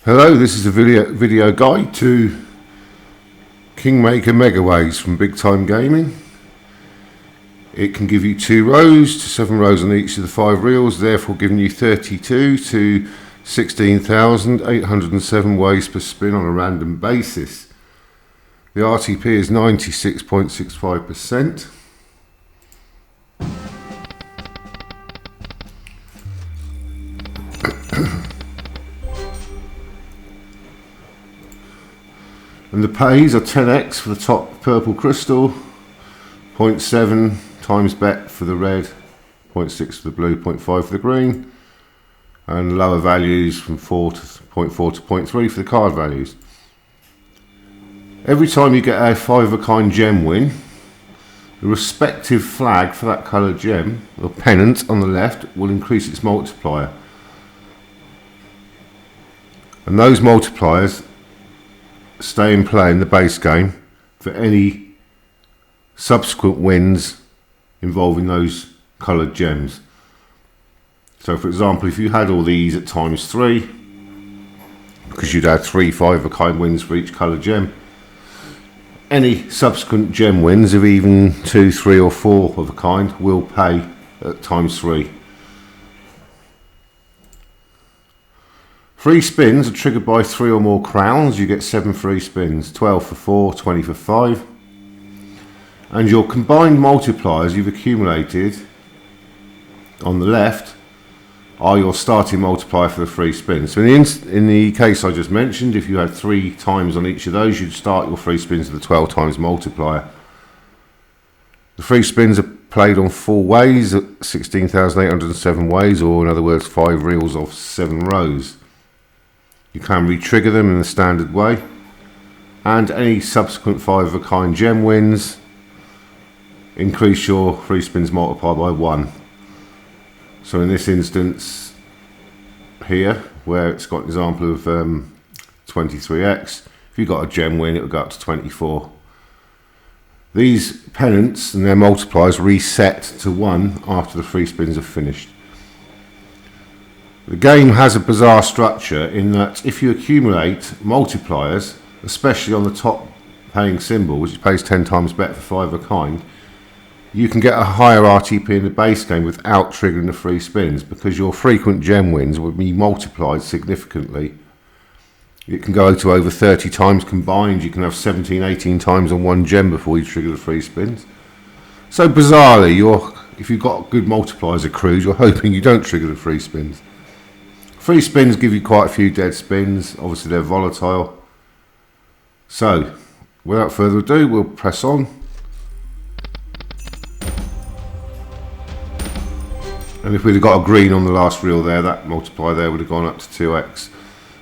Hello, this is a video guide to Kingmaker Megaways from Big Time Gaming. It can give you 2 rows to 7 rows on each of the 5 reels, therefore giving you 32 to 16,807 ways per spin on a random basis. The RTP is 96.65%. And the pays are 10x for the top purple crystal, 0.7 times bet for the red, 0.6 for the blue, 0.5 for the green, and lower values from 0.4 to 0.3 for the card values. Every time you get a 5 of a kind gem win, the respective flag for that coloured gem, or pennant on the left, will increase its multiplier. And those multipliers stay in play in the base game for any subsequent wins involving those coloured gems. So for example, if you had all these at times 3, because you'd had 3 5 of a kind wins for each coloured gem, any subsequent gem wins of even 2, 3 or 4 of a kind will pay at times 3. Free spins are triggered by 3 or more crowns. You get 7 free spins, 12 for 4, 20 for 5. And your combined multipliers you've accumulated on the left are your starting multiplier for the free spins. So in the case I just mentioned, if you had 3 times on each of those, you'd start your free spins with a 12 times multiplier. The free spins are played on 4 ways, 16,807 ways, or in other words 5 reels of 7 rows. You can re-trigger them in the standard way, and any subsequent 5 of a kind gem wins increase your free spins multiplier by 1. So in this instance here, where it's got an example of 23x, if you got a gem win, it would go up to 24. These pennants and their multipliers reset to 1 after the free spins are finished. The game has a bizarre structure in that if you accumulate multipliers, especially on the top paying symbol, which pays 10 times bet for 5 of a kind, you can get a higher RTP in the base game without triggering the free spins, because your frequent gem wins will be multiplied significantly. It can go to over 30 times combined. You can have 17, 18 times on one gem before you trigger the free spins. So bizarrely, if you've got good multipliers accrued, you're hoping you don't trigger the free spins. Free spins give you quite a few dead spins. Obviously they're volatile. So without further ado, we'll press on. And if we'd have got a green on the last reel there, that multiplier there would have gone up to 2x.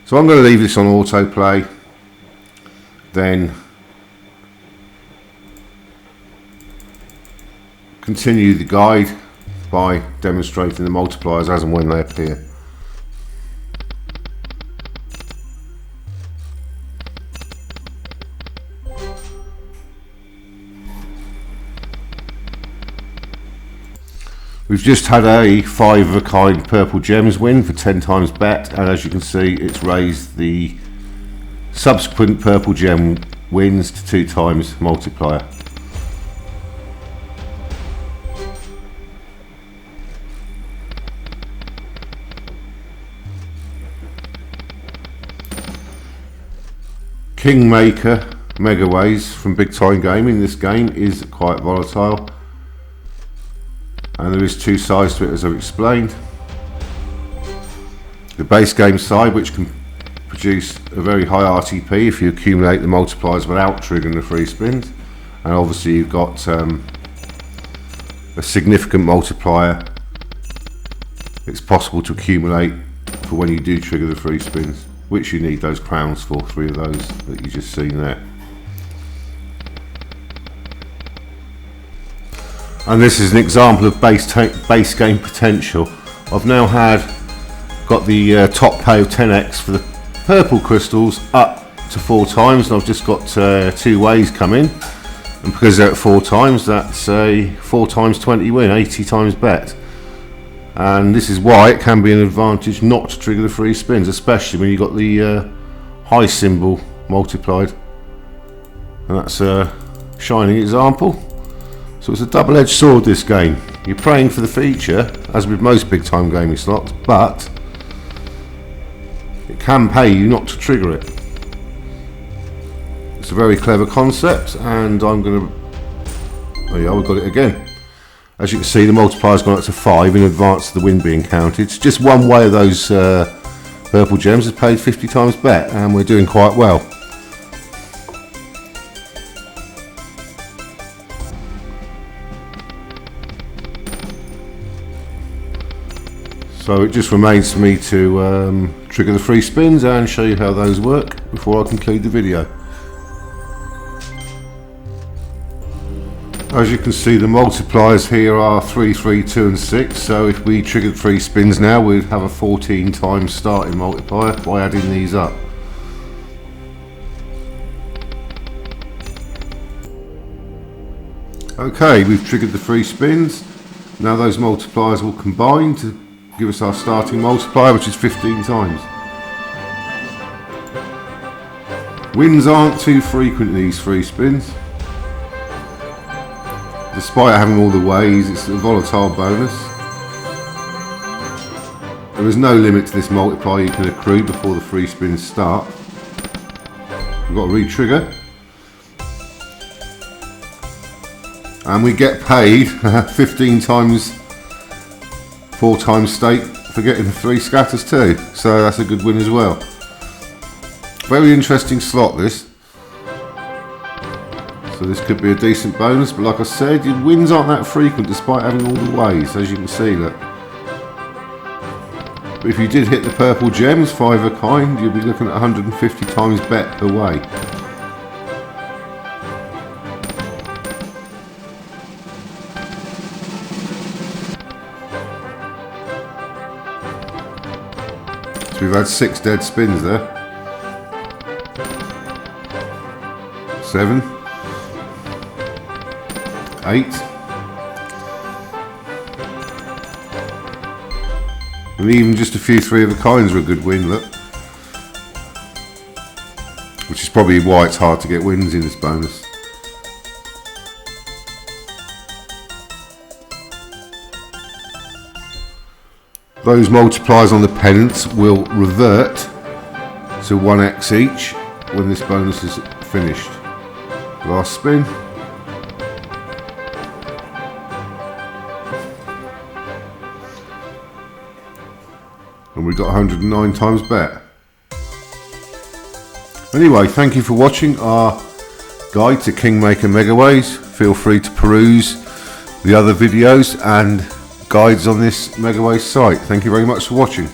So I'm going to leave this on autoplay, then continue the guide by demonstrating the multipliers as and when they appear. We've just had a 5 of a kind purple gems win for 10 times bet, and as you can see, it's raised the subsequent purple gem wins to 2 times multiplier. Kingmaker Megaways from Big Time Gaming. This game is quite volatile, and there is 2 sides to it, as I've explained. The base game side, which can produce a very high RTP if you accumulate the multipliers without triggering the free spins, and obviously you've got a significant multiplier it's possible to accumulate for when you do trigger the free spins, which you need those crowns for, 3 of those that you just seen there. And this is an example of base game potential. I've now got the top pay of 10x for the purple crystals up to 4 times, and I've just got 2 ways coming, and because they're at 4 times, that's a 4 times 20 win, 80 times bet. and this is why it can be an advantage not to trigger the free spins, especially when you've got the high symbol multiplied, and that's a shining example. So it's a double-edged sword, this game. You're praying for the feature, as with most big time gaming slots, but it can pay you not to trigger it. It's a very clever concept, and I'm going to... Oh yeah, we've got it again. As you can see, the multiplier's gone up to 5 in advance of the win being counted. It's just one way of those purple gems has paid 50 times bet, and we're doing quite well. So it just remains for me to trigger the free spins and show you how those work before I conclude the video. As you can see, the multipliers here are 3, 3, 2 and 6, so if we triggered 3 spins now, we'd have a 14 times starting multiplier by adding these up. Okay, we've triggered the 3 spins. Now those multipliers will combine to give us our starting multiplier, which is 15 times. Wins aren't too frequent in these 3 spins. Despite having all the ways, it's a volatile bonus. There is no limit to this multiplier you can accrue before the 3 spins start. We've got to re-trigger. And we get paid 15 times 4 times stake for getting the 3 scatters too. So that's a good win as well. Very interesting slot, this. So this could be a decent bonus, but like I said, your wins aren't that frequent despite having all the ways, as you can see, look. But if you did hit the purple gems, 5 of a kind, you'll be looking at 150 times bet per way. So we've had 6 dead spins there. 7. 8. And even just a few 3 of a kinds are a good win, look. Which is probably why it's hard to get wins in this bonus. Those multipliers on the pennants will revert to 1x each when this bonus is finished. Last spin. And we got 109 times bet. Anyway, thank you for watching our guide to Kingmaker Megaways. Feel free to peruse the other videos and guides on this Megaways site. Thank you very much for watching.